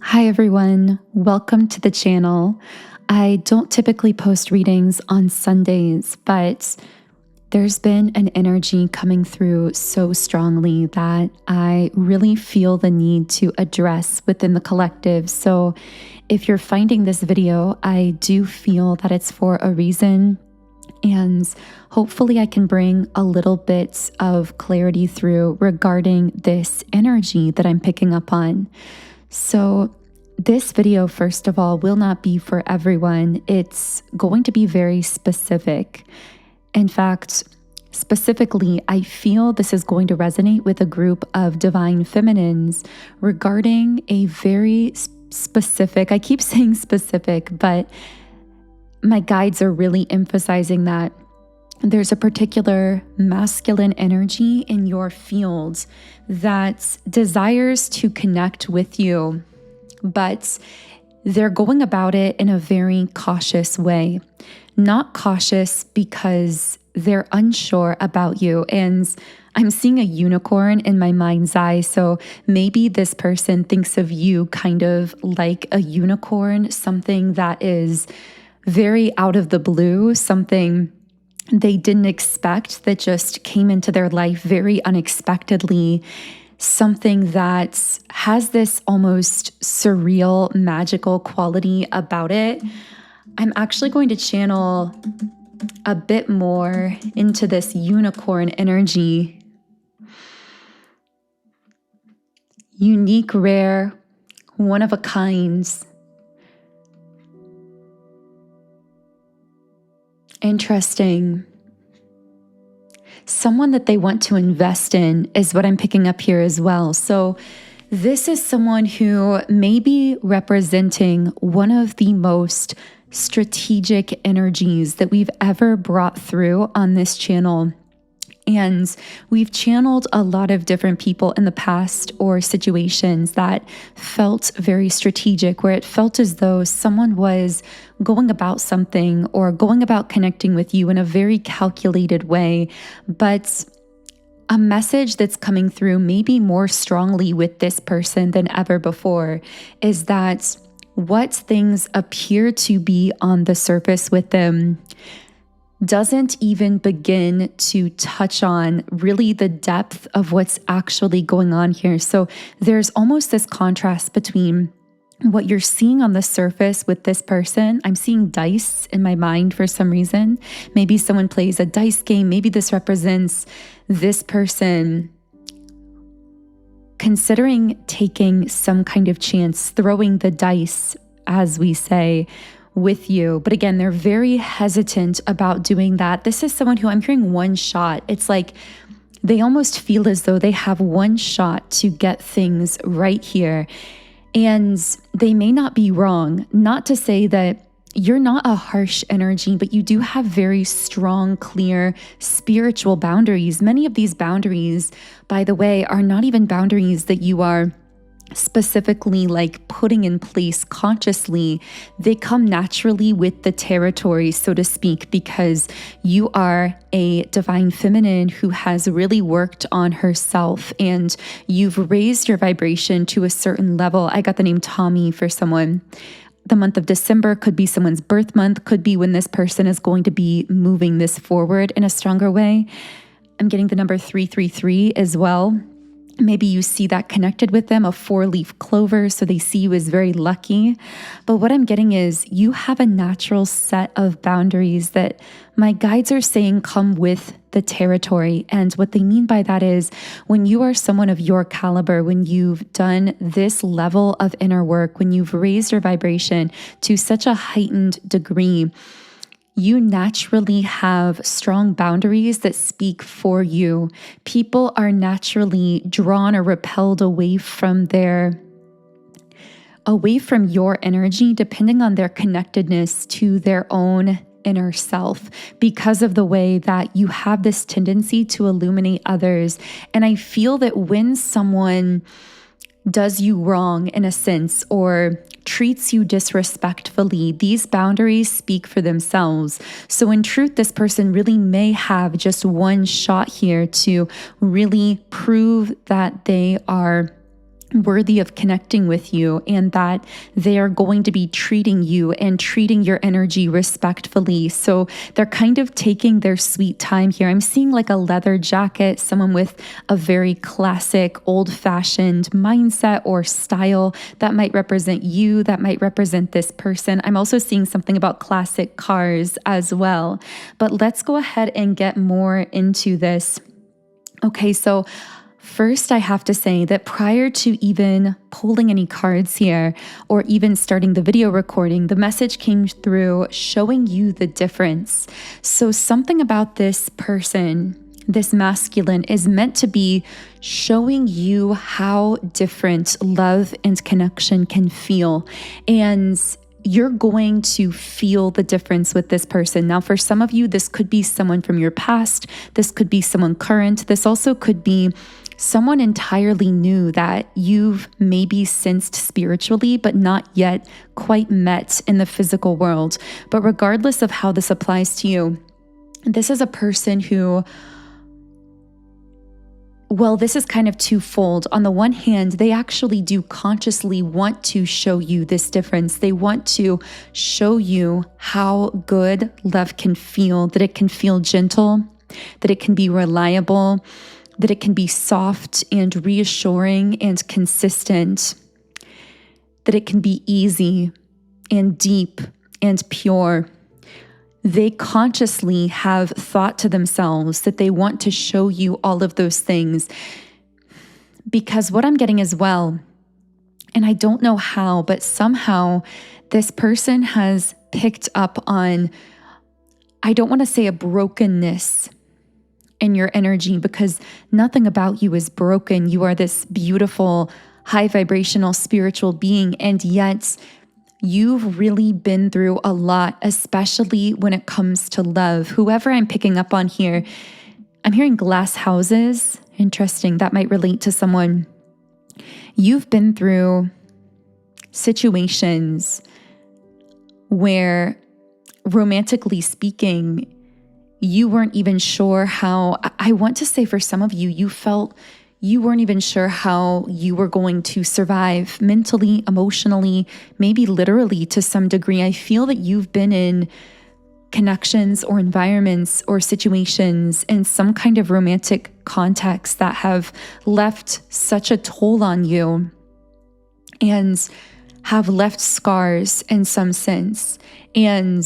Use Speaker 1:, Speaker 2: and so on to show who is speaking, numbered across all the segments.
Speaker 1: Hi everyone, welcome to the channel. I don't typically post readings on Sundays, but there's been an energy coming through so strongly that I really feel the need to address within the collective. So if you're finding this video, I do feel that it's for a reason, and hopefully I can bring a little bit of clarity through regarding this energy that I'm picking up on. So this video, first of all, will not be for everyone. It's going to be very specific. In fact, specifically, I feel this is going to resonate with a group of divine feminines regarding a very specific, I keep saying specific, but my guides are really emphasizing that there's a particular masculine energy in your field that desires to connect with you, but they're going about it in a very cautious way. Not cautious because they're unsure about you. And I'm seeing a unicorn in my mind's eye. So maybe this person thinks of you kind of like a unicorn, something that is very out of the blue, something they didn't expect that just came into their life very unexpectedly, something that has this almost surreal, magical quality about it. I'm actually going to channel a bit more into this unicorn energy. Unique, rare, one of a kind. Interesting. Someone that they want to invest in is what I'm picking up here as well. So this is someone who may be representing one of the most strategic energies that we've ever brought through on this channel. And we've channeled a lot of different people in the past or situations that felt very strategic, where it felt as though someone was going about something or going about connecting with you in a very calculated way. But a message that's coming through maybe more strongly with this person than ever before is that what things appear to be on the surface with them doesn't even begin to touch on really the depth of what's actually going on here. So there's almost this contrast between what you're seeing on the surface with this person. I'm seeing dice in my mind for some reason. Maybe someone plays a dice game. Maybe this represents this person considering taking some kind of chance, throwing the dice, as we say, with you. But again, they're very hesitant about doing that. This is someone who I'm hearing one shot. It's like they almost feel as though they have one shot to get things right here. And they may not be wrong. Not to say that you're not a harsh energy, but you do have very strong, clear spiritual boundaries. Many of these boundaries, by the way, are not even boundaries that you are specifically like putting in place consciously. They come naturally with the territory, so to speak, because you are a divine feminine who has really worked on herself and you've raised your vibration to a certain level. I got the name Tommy for someone. The month of December could be someone's birth month, could be when this person is going to be moving this forward in a stronger way. I'm getting the number 333 as well. Maybe you see that connected with them, a 4-leaf clover, so they see you as very lucky. But what I'm getting is you have a natural set of boundaries that my guides are saying come with the territory. And what they mean by that is when you are someone of your caliber, when you've done this level of inner work, when you've raised your vibration to such a heightened degree, you naturally have strong boundaries that speak for you. People are naturally drawn or repelled away from your energy, depending on their connectedness to their own inner self, because of the way that you have this tendency to illuminate others. And I feel that when someone does you wrong in a sense or treats you disrespectfully, these boundaries speak for themselves. So in truth, this person really may have just one shot here to really prove that they are worthy of connecting with you, and that they are going to be treating you and treating your energy respectfully. So they're kind of taking their sweet time here. I'm seeing like a leather jacket, someone with a very classic, old-fashioned mindset or style that might represent you, that might represent this person. I'm also seeing something about classic cars as well. But let's go ahead and get more into this. Okay, so first, I have to say that prior to even pulling any cards here or even starting the video recording, the message came through showing you the difference. So something about this person, this masculine, is meant to be showing you how different love and connection can feel. And you're going to feel the difference with this person. Now, for some of you, this could be someone from your past. This could be someone current. This also could be someone entirely new that you've maybe sensed spiritually, but not yet quite met in the physical world. But regardless of how this applies to you, this is a person who, well, this is kind of twofold. On the one hand, they actually do consciously want to show you this difference. They want to show you how good love can feel, that it can feel gentle, that it can be reliable, that it can be soft and reassuring and consistent, that it can be easy and deep and pure. They consciously have thought to themselves that they want to show you all of those things, because what I'm getting as well, and I don't know how, but somehow this person has picked up on, I don't want to say a brokenness in your energy, because nothing about you is broken. You are this beautiful, high vibrational spiritual being, and yet you've really been through a lot, especially when it comes to love. Whoever I'm picking up on here, I'm hearing glass houses. Interesting. That might relate to someone. You've been through situations where, romantically speaking, you weren't even sure how, I want to say for some of you, you felt you weren't even sure how you were going to survive mentally, emotionally, maybe literally to some degree. I feel that you've been in connections or environments or situations in some kind of romantic context that have left such a toll on you and have left scars in some sense. And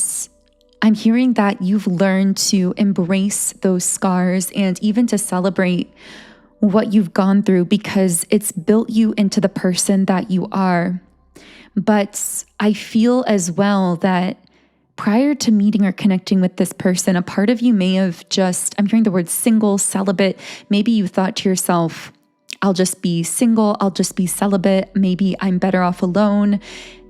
Speaker 1: I'm hearing that you've learned to embrace those scars and even to celebrate what you've gone through, because it's built you into the person that you are. But I feel as well that prior to meeting or connecting with this person, a part of you may have just, I'm hearing the word single, celibate. Maybe you thought to yourself, I'll just be single, I'll just be celibate, maybe I'm better off alone.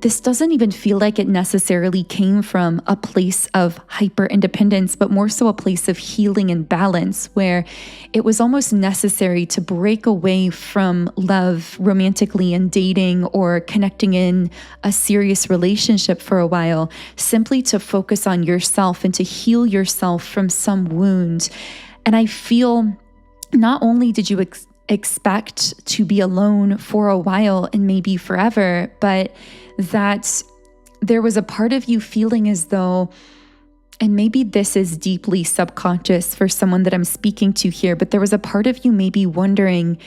Speaker 1: This doesn't even feel like it necessarily came from a place of hyper independence, but more so a place of healing and balance, where it was almost necessary to break away from love romantically and dating or connecting in a serious relationship for a while, simply to focus on yourself and to heal yourself from some wound. And I feel not only did you expect to be alone for a while and maybe forever, but that there was a part of you feeling as though, and maybe this is deeply subconscious for someone that I'm speaking to here, but there was a part of you maybe wondering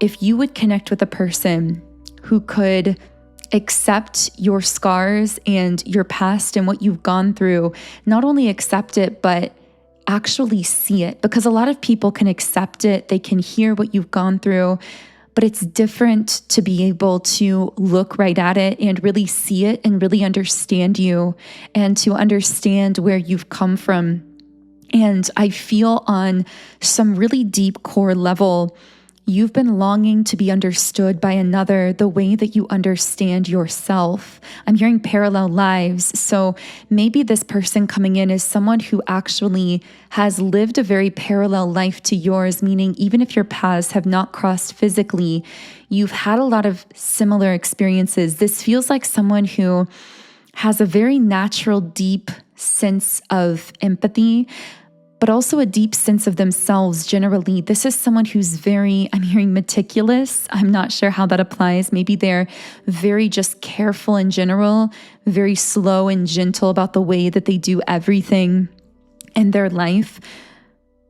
Speaker 1: if you would connect with a person who could accept your scars and your past and what you've gone through, not only accept it, but actually see it. Because a lot of people can accept it, they can hear what you've gone through, but it's different to be able to look right at it and really see it and really understand you and to understand where you've come from. And I feel on some really deep core level, you've been longing to be understood by another the way that you understand yourself. I'm hearing parallel lives. So maybe this person coming in is someone who actually has lived a very parallel life to yours, meaning even if your paths have not crossed physically, you've had a lot of similar experiences. This feels like someone who has a very natural, deep sense of empathy, but also a deep sense of themselves generally. This is someone who's I'm hearing meticulous. I'm not sure how that applies. Maybe they're very just careful in general, very slow and gentle about the way that they do everything in their life.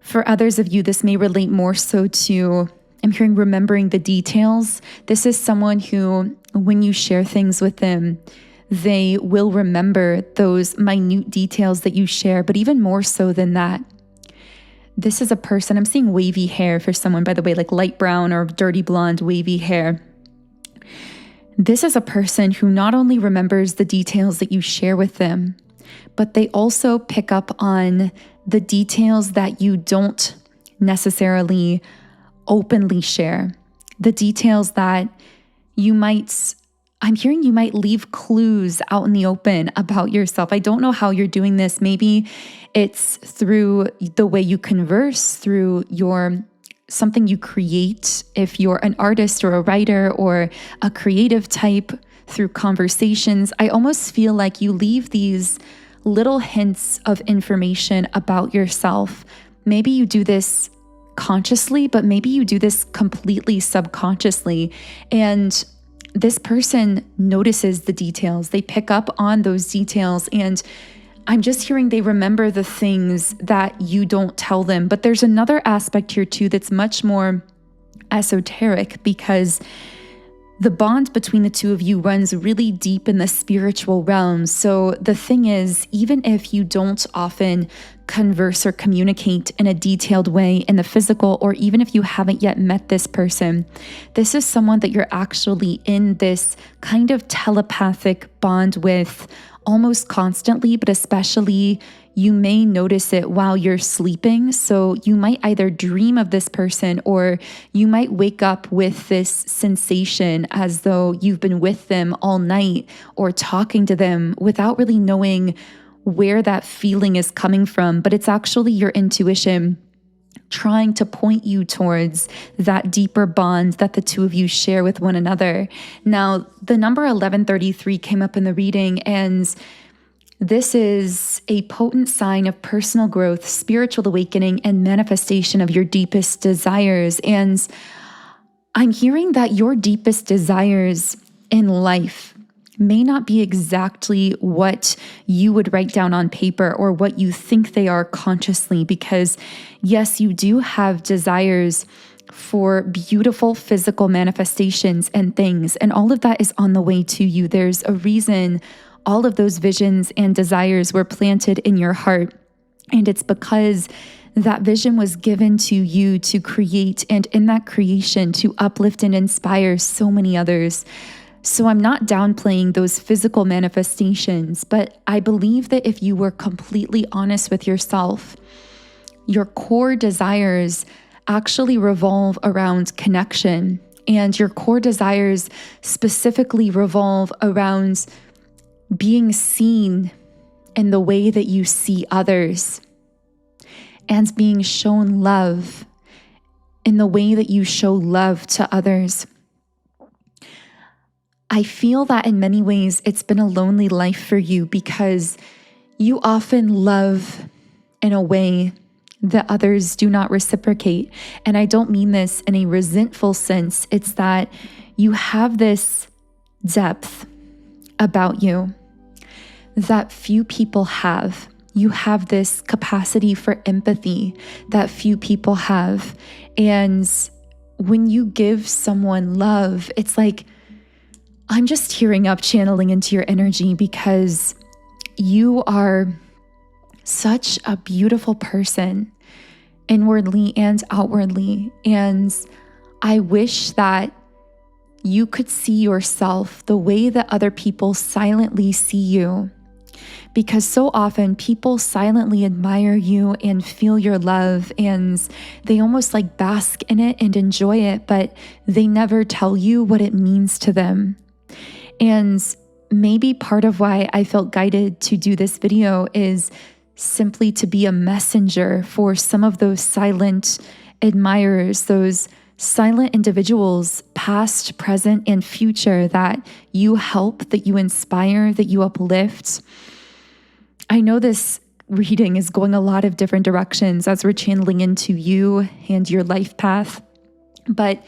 Speaker 1: For others of you, this may relate more so to, I'm hearing remembering the details. This is someone who, when you share things with them, they will remember those minute details that you share, but even more so than that. This is a person, I'm seeing wavy hair for someone, by the way, like light brown or dirty blonde wavy hair. This is a person who not only remembers the details that you share with them, but they also pick up on the details that you don't necessarily openly share. The details that I'm hearing you might leave clues out in the open about yourself. I don't know how you're doing this. Maybe it's through the way you converse, through something you create. If you're an artist or a writer or a creative type, through conversations. I almost feel like you leave these little hints of information about yourself. Maybe you do this consciously, but maybe you do this completely subconsciously. And this person notices the details. They pick up on those details. And I'm just hearing they remember the things that you don't tell them. But there's another aspect here too that's much more esoteric, because the bond between the two of you runs really deep in the spiritual realm. So the thing is, even if you don't often converse or communicate in a detailed way in the physical, or even if you haven't yet met this person, this is someone that you're actually in this kind of telepathic bond with almost constantly, but especially you may notice it while you're sleeping. So you might either dream of this person, or you might wake up with this sensation as though you've been with them all night or talking to them without really knowing where that feeling is coming from. But it's actually your intuition trying to point you towards that deeper bond that the two of you share with one another. Now, the number 1133 came up in the reading, and this is a potent sign of personal growth, spiritual awakening, and manifestation of your deepest desires. And I'm hearing that your deepest desires in life may not be exactly what you would write down on paper or what you think they are consciously, because yes, you do have desires for beautiful physical manifestations and things, and all of that is on the way to you. There's a reason all of those visions and desires were planted in your heart, and it's because that vision was given to you to create, and in that creation to uplift and inspire so many others. So I'm not downplaying those physical manifestations, but I believe that if you were completely honest with yourself, your core desires actually revolve around connection, and your core desires specifically revolve around being seen in the way that you see others, and being shown love in the way that you show love to others. I feel that in many ways it's been a lonely life for you, because you often love in a way that others do not reciprocate. And I don't mean this in a resentful sense. It's that you have this depth about you that few people have. You have this capacity for empathy that few people have. And when you give someone love, it's like, I'm just tearing up channeling into your energy, because you are such a beautiful person inwardly and outwardly. And I wish that you could see yourself the way that other people silently see you, because so often people silently admire you and feel your love, and they almost like bask in it and enjoy it, but they never tell you what it means to them. And maybe part of why I felt guided to do this video is simply to be a messenger for some of those silent admirers, those silent individuals, past, present, and future, that you help, that you inspire, that you uplift. I know this reading is going a lot of different directions as we're channeling into you and your life path. But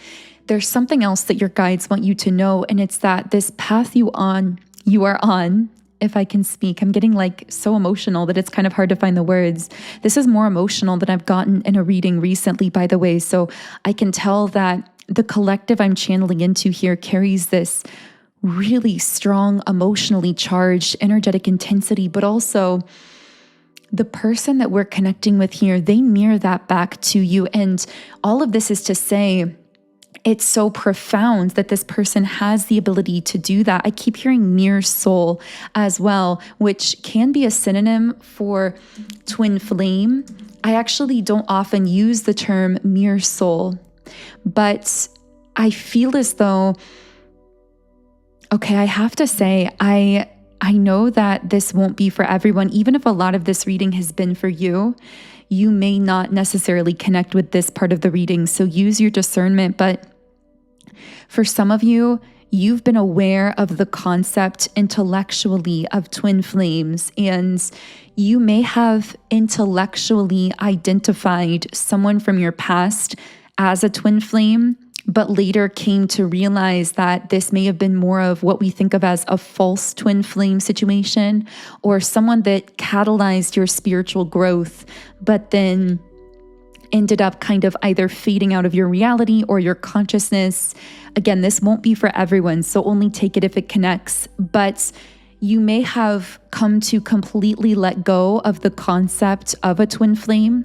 Speaker 1: there's something else that your guides want you to know, and it's that this path you are on, if I can speak. I'm getting like so emotional that it's kind of hard to find the words. This is more emotional than I've gotten in a reading recently, by the way. So I can tell that the collective I'm channeling into here carries this really strong, emotionally charged, energetic intensity, but also the person that we're connecting with here, they mirror that back to you. And all of this is to say, it's so profound that this person has the ability to do that. I keep hearing mirror soul as well, which can be a synonym for twin flame. I actually don't often use the term mirror soul, but I feel as though, okay, I have to say, I know that this won't be for everyone. Even if a lot of this reading has been for you, you may not necessarily connect with this part of the reading. So use your discernment. But for some of you, you've been aware of the concept intellectually of twin flames, and you may have intellectually identified someone from your past as a twin flame, but later came to realize that this may have been more of what we think of as a false twin flame situation, or someone that catalyzed your spiritual growth, but then ended up kind of either fading out of your reality or your consciousness. Again, this won't be for everyone, so only take it if it connects. But you may have come to completely let go of the concept of a twin flame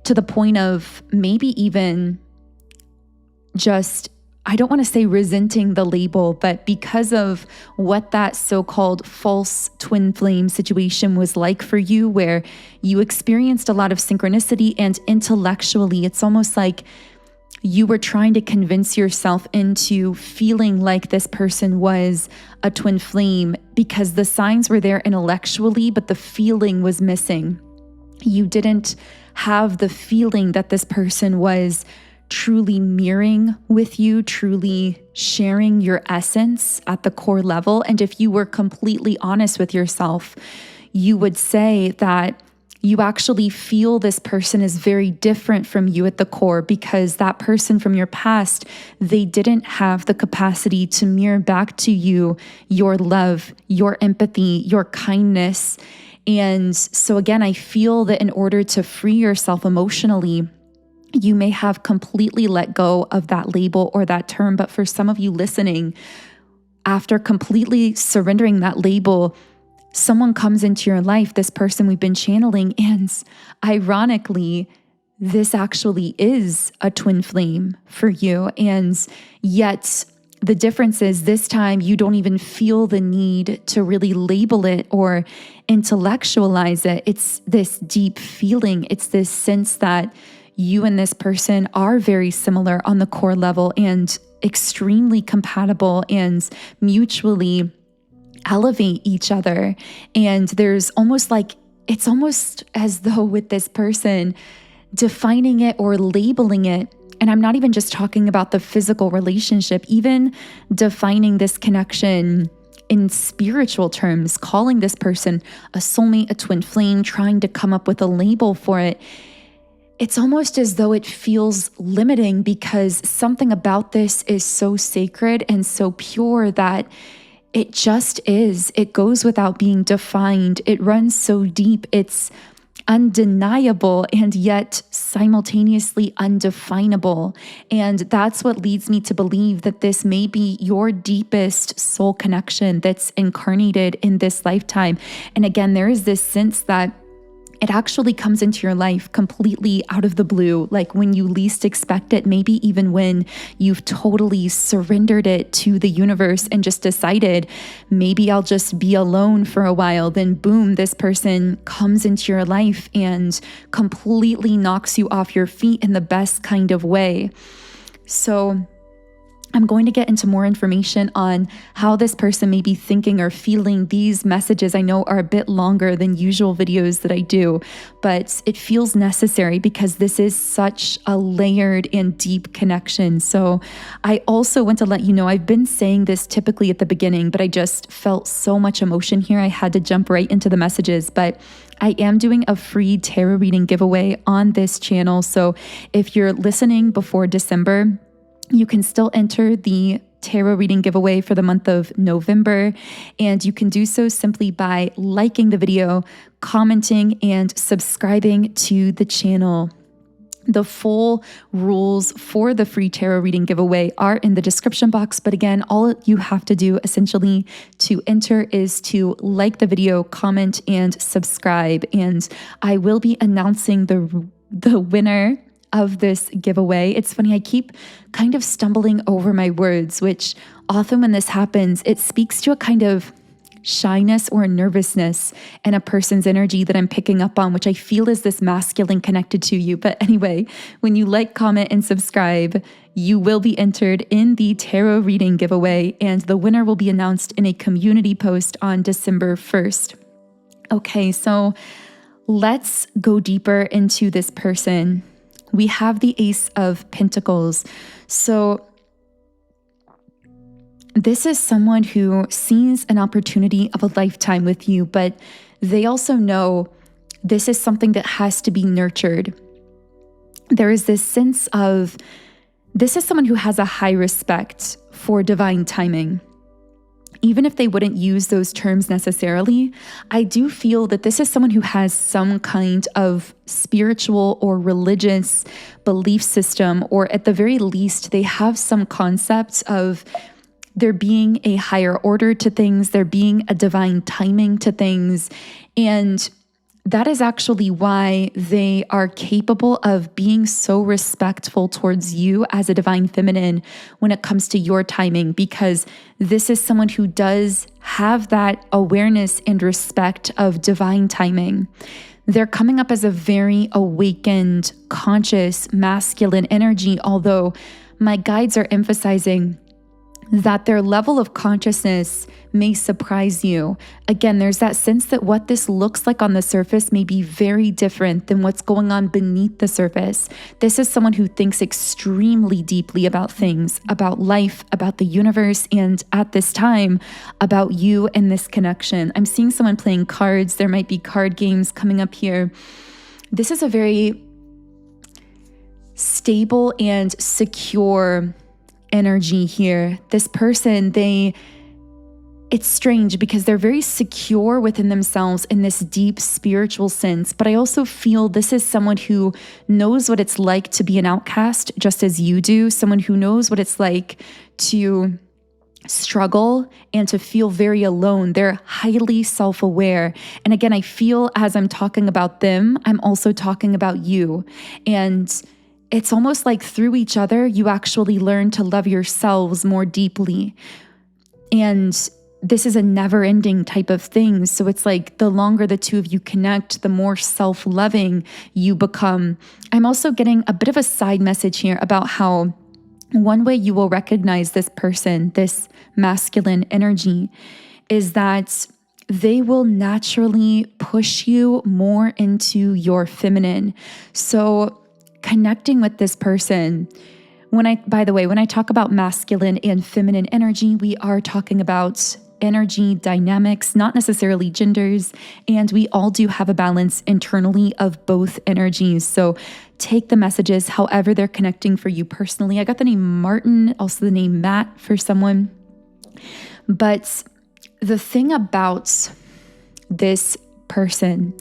Speaker 1: to the point of maybe even just, I don't want to say resenting the label, but because of what that so-called false twin flame situation was like for you, where you experienced a lot of synchronicity, and intellectually, it's almost like you were trying to convince yourself into feeling like this person was a twin flame because the signs were there intellectually, but the feeling was missing. You didn't have the feeling that this person was truly mirroring with you, truly sharing your essence at the core level. And if you were completely honest with yourself, you would say that you actually feel this person is very different from you at the core, because that person from your past, they didn't have the capacity to mirror back to you your love, your empathy, your kindness. And so again, I feel that in order to free yourself emotionally, you may have completely let go of that label or that term. But for some of you listening, after completely surrendering that label, someone comes into your life, this person we've been channeling, and ironically, this actually is a twin flame for you. And yet the difference is this time you don't even feel the need to really label it or intellectualize it. It's this deep feeling. It's this sense that you and this person are very similar on the core level and extremely compatible and mutually elevate each other. And there's almost like, it's almost as though with this person, defining it or labeling it, and I'm not even just talking about the physical relationship, even defining this connection in spiritual terms, calling this person a soulmate, a twin flame, trying to come up with a label for it, it's almost as though it feels limiting because something about this is so sacred and so pure that it just is. It goes without being defined. It runs so deep. It's undeniable and yet simultaneously undefinable. And that's what leads me to believe that this may be your deepest soul connection that's incarnated in this lifetime. And again, there is this sense that it actually comes into your life completely out of the blue, like when you least expect it, maybe even when you've totally surrendered it to the universe and just decided, maybe I'll just be alone for a while. Then boom, this person comes into your life and completely knocks you off your feet in the best kind of way. So I'm going to get into more information on how this person may be thinking or feeling. These messages I know are a bit longer than usual videos that I do, but it feels necessary because this is such a layered and deep connection. So I also want to let you know, I've been saying this typically at the beginning, but I just felt so much emotion here. I had to jump right into the messages, but I am doing a free tarot reading giveaway on this channel. So if you're listening before December, you can still enter the tarot reading giveaway for the month of November. And you can do so simply by liking the video, commenting, and subscribing to the channel. The full rules for the free tarot reading giveaway are in the description box. But again, all you have to do essentially to enter is to like the video, comment, and subscribe. And I will be announcing the winner of this giveaway. It's funny, I keep kind of stumbling over my words, which often when this happens, it speaks to a kind of shyness or nervousness in a person's energy that I'm picking up on, which I feel is this masculine connected to you. But anyway, when you like, comment, and subscribe, you will be entered in the tarot reading giveaway, and the winner will be announced in a community post on December 1st. Okay, so let's go deeper into this person. We have the Ace of Pentacles. So this is someone who sees an opportunity of a lifetime with you, but they also know this is something that has to be nurtured. There is this sense of, this is someone who has a high respect for divine timing. Even if they wouldn't use those terms necessarily, I do feel that this is someone who has some kind of spiritual or religious belief system, or at the very least, they have some concept of there being a higher order to things, there being a divine timing to things. And that is actually why they are capable of being so respectful towards you as a divine feminine when it comes to your timing, because this is someone who does have that awareness and respect of divine timing. They're coming up as a very awakened, conscious, masculine energy, although my guides are emphasizing that their level of consciousness may surprise you. Again, there's that sense that what this looks like on the surface may be very different than what's going on beneath the surface. This is someone who thinks extremely deeply about things, about life, about the universe, and at this time, about you and this connection. I'm seeing someone playing cards. There might be card games coming up here. This is a very stable and secure energy here. This person, it's strange because they're very secure within themselves in this deep spiritual sense, but I also feel this is someone who knows what it's like to be an outcast just as you do, someone who knows what it's like to struggle and to feel very alone. They're highly self-aware. And again, I feel as I'm talking about them, I'm also talking about you. And it's almost like through each other, you actually learn to love yourselves more deeply. And this is a never-ending type of thing. So it's like the longer the two of you connect, the more self-loving you become. I'm also getting a bit of a side message here about how one way you will recognize this person, this masculine energy, is that they will naturally push you more into your feminine. So connecting with this person, by the way, when I talk about masculine and feminine energy, we are talking about energy dynamics, not necessarily genders. And we all do have a balance internally of both energies. So take the messages however they're connecting for you personally. I got the name Martin, also the name Matt for someone. But the thing about this person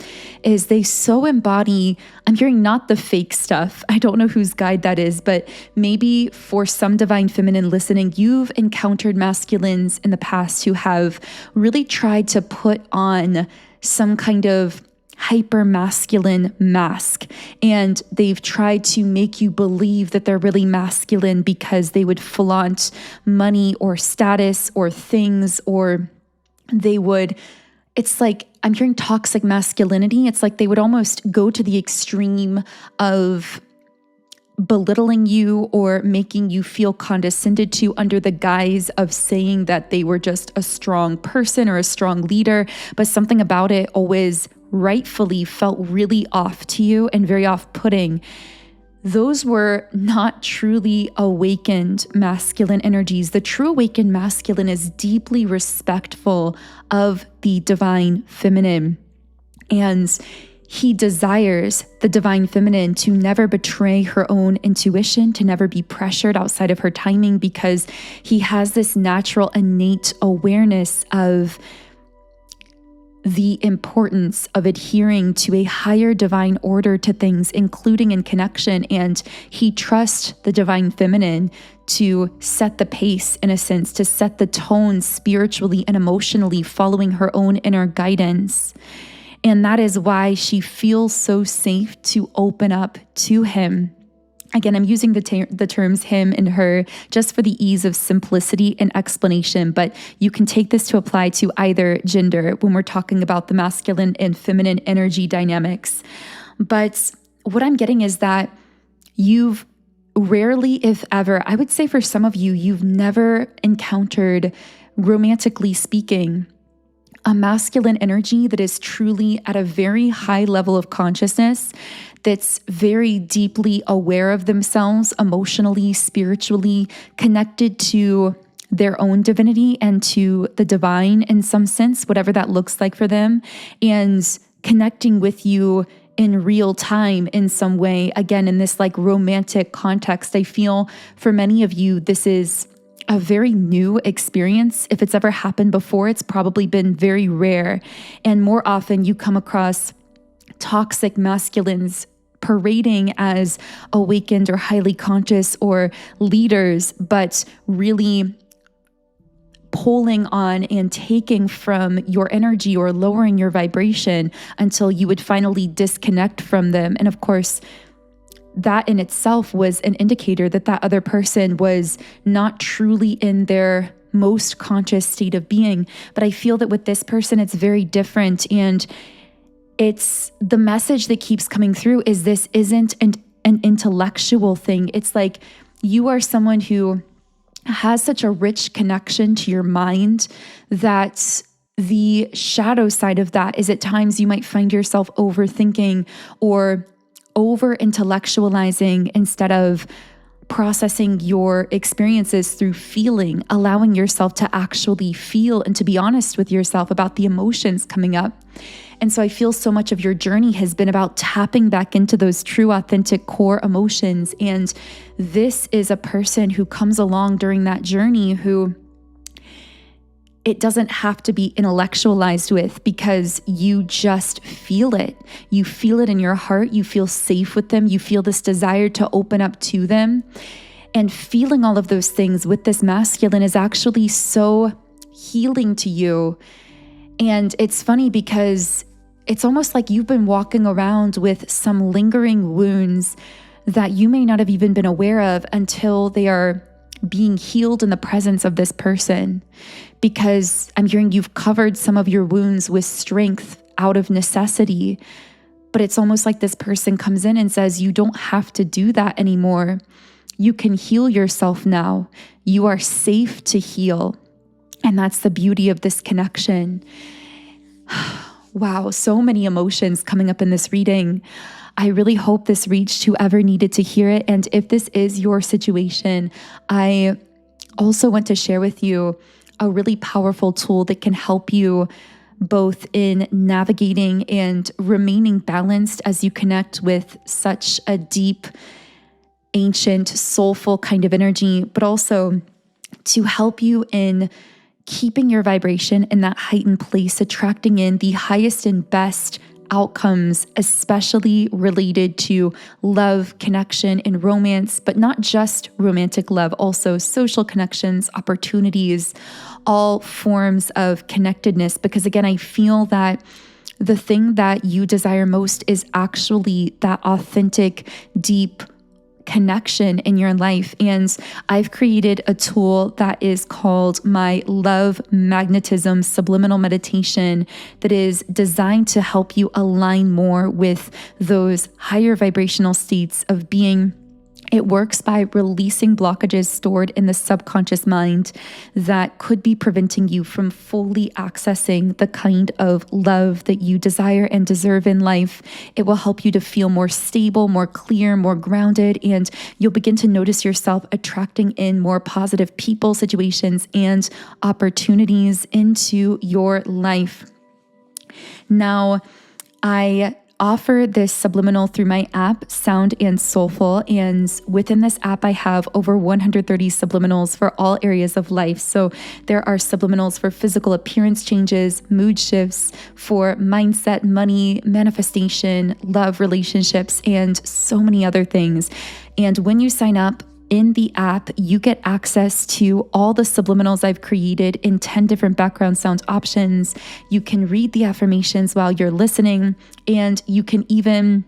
Speaker 1: is they so embody, I'm hearing not the fake stuff. I don't know whose guide that is, but maybe for some divine feminine listening, you've encountered masculines in the past who have really tried to put on some kind of hyper masculine mask. And they've tried to make you believe that they're really masculine because they would flaunt money or status or things, or they would, it's like, I'm hearing toxic masculinity. It's like they would almost go to the extreme of belittling you or making you feel condescended to under the guise of saying that they were just a strong person or a strong leader. But something about it always rightfully felt really off to you and very off-putting. Those were not truly awakened masculine energies. The true awakened masculine is deeply respectful of the divine feminine. And he desires the divine feminine to never betray her own intuition, to never be pressured outside of her timing, because he has this natural, innate awareness of the importance of adhering to a higher divine order to things, including in connection. And he trusts the divine feminine to set the pace, in a sense, to set the tone spiritually and emotionally, following her own inner guidance. And that is why she feels so safe to open up to him. Again, I'm using the terms him and her just for the ease of simplicity and explanation, but you can take this to apply to either gender when we're talking about the masculine and feminine energy dynamics. But what I'm getting is that you've rarely, if ever, I would say for some of you, you've never encountered, romantically speaking, a masculine energy that is truly at a very high level of consciousness, that's very deeply aware of themselves, emotionally, spiritually, connected to their own divinity and to the divine in some sense, whatever that looks like for them, and connecting with you in real time in some way. Again, in this like romantic context, I feel for many of you, this is a very new experience. If it's ever happened before, it's probably been very rare. And more often you come across toxic masculines parading as awakened or highly conscious or leaders, but really pulling on and taking from your energy or lowering your vibration until you would finally disconnect from them. And of course, that in itself was an indicator that that other person was not truly in their most conscious state of being. But I feel that with this person, it's very different. And it's the message that keeps coming through is this isn't an intellectual thing. It's like you are someone who has such a rich connection to your mind that the shadow side of that is at times you might find yourself overthinking or over intellectualizing instead of processing your experiences through feeling, allowing yourself to actually feel and to be honest with yourself about the emotions coming up. And so I feel so much of your journey has been about tapping back into those true, authentic core emotions. And this is a person who comes along during that journey who it doesn't have to be intellectualized with, because you just feel it. You feel it in your heart. You feel safe with them. You feel this desire to open up to them. And feeling all of those things with this masculine is actually so healing to you. And it's funny because it's almost like you've been walking around with some lingering wounds that you may not have even been aware of until they are being healed in the presence of this person. Because I'm hearing you've covered some of your wounds with strength out of necessity, but it's almost like this person comes in and says, you don't have to do that anymore. You can heal yourself now. You are safe to heal. And that's the beauty of this connection. Wow, so many emotions coming up in this reading. I really hope this reached whoever needed to hear it. And if this is your situation, I also want to share with you a really powerful tool that can help you both in navigating and remaining balanced as you connect with such a deep, ancient, soulful kind of energy, but also to help you in keeping your vibration in that heightened place, attracting in the highest and best outcomes, especially related to love, connection, and romance, but not just romantic love, also social connections, opportunities, all forms of connectedness. Because again, I feel that the thing that you desire most is actually that authentic, deep connection in your life. And I've created a tool that is called my Love Magnetism Subliminal Meditation that is designed to help you align more with those higher vibrational states of being. It works by releasing blockages stored in the subconscious mind that could be preventing you from fully accessing the kind of love that you desire and deserve in life. It will help you to feel more stable, more clear, more grounded, and you'll begin to notice yourself attracting in more positive people, situations, and opportunities into your life. Now, I offer this subliminal through my app, Sound and Soulful. And within this app, I have over 130 subliminals for all areas of life. So there are subliminals for physical appearance changes, mood shifts, for mindset, money, manifestation, love, relationships, and so many other things. And when you sign up, in the app, you get access to all the subliminals I've created in 10 different background sound options. You can read the affirmations while you're listening, and you can even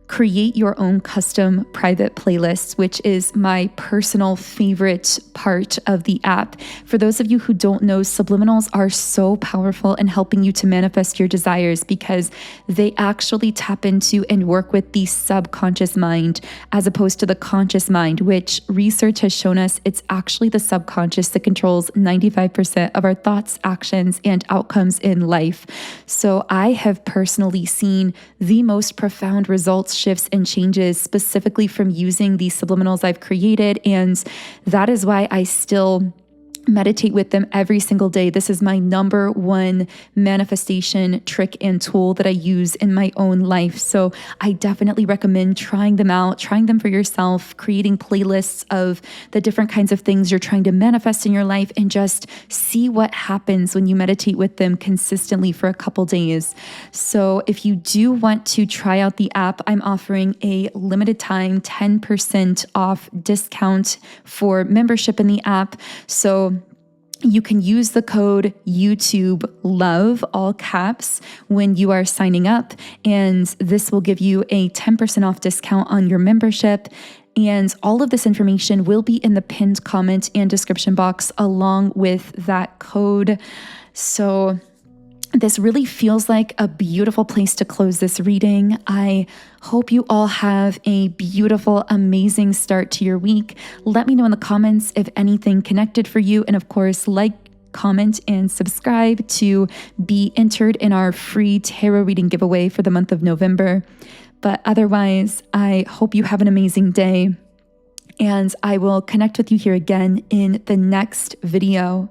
Speaker 1: create your own custom private playlists, which is my personal favorite part of the app. For those of you who don't know, subliminals are so powerful in helping you to manifest your desires because they actually tap into and work with the subconscious mind as opposed to the conscious mind, which research has shown us it's actually the subconscious that controls 95% of our thoughts, actions, and outcomes in life. So I have personally seen the most profound results, shifts, and changes specifically from using these subliminals I've created. And that is why I still meditate with them every single day. This is my number one manifestation trick and tool that I use in my own life. So I definitely recommend trying them out, trying them for yourself, creating playlists of the different kinds of things you're trying to manifest in your life, and just see what happens when you meditate with them consistently for a couple days. So if you do want to try out the app, I'm offering a limited time 10% off discount for membership in the app. So you can use the code YouTube Love, all caps, when you are signing up, and this will give you a 10% off discount on your membership. And all of this information will be in the pinned comment and description box along with that code. So this really feels like a beautiful place to close this reading. I hope you all have a beautiful, amazing start to your week. Let me know in the comments if anything connected for you. And of course, like, comment, and subscribe to be entered in our free tarot reading giveaway for the month of November. But otherwise, I hope you have an amazing day. And I will connect with you here again in the next video.